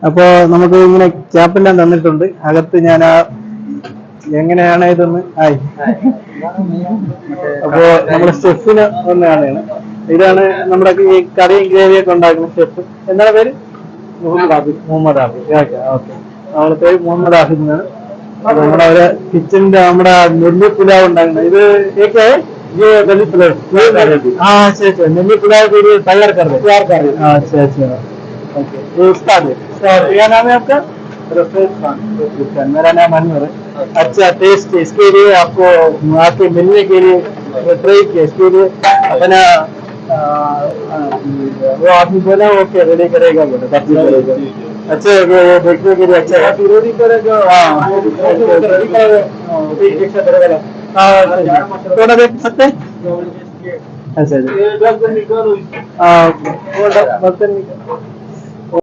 അപ്പൊ നമുക്ക് ഇങ്ങനെ ക്യാപ്പെല്ലാം തന്നിട്ടുണ്ട്. അകത്ത് ഞാൻ ആ എങ്ങനെയാണ് ഇതൊന്ന് ആയി. അപ്പോ നമ്മുടെ ഷെഫിന് ഒന്ന് കാണുകയാണ്. ഇതാണ് നമ്മുടെ ഈ കറിയും ഗ്രേവിയൊക്കെ ഉണ്ടാക്കുന്ന ഷെഫ്. എന്താണ് പേര്? മുഹമ്മദ് ആഫിദ്. ഓക്കെ. നമ്മുടെ പേര് മുഹമ്മദ് ആഫിദ് എന്നാണ്. നമ്മുടെ ഒരു കിച്ചണിന്റെ നമ്മുടെ നെല്ലി പുലാവ് ഉണ്ടാക്കുന്നത് ഇത് ഏക്കെ നെല്ലി പുലാവ്. हाँ अच्छा अच्छा नींबू पुलाव के लिए तैयार कर रहे हैं। अच्छा अच्छा ओके ये उस्ताद है। क्या नाम है आपका? रफीक खान। मेरा नाम अनवर है। अच्छा टेस्ट इसके लिए आपको आके मिलने के लिए ट्राई किया इसके लिए अपना वो आदमी बोला ओके रेडी करेगा बोला सब्जी करेगा। अच्छा ये देखने के लिए अच्छा है रेडी करेगा। हाँ थोड़ा देख सकते हैं। अच्छा अच्छा हाँ बर्तन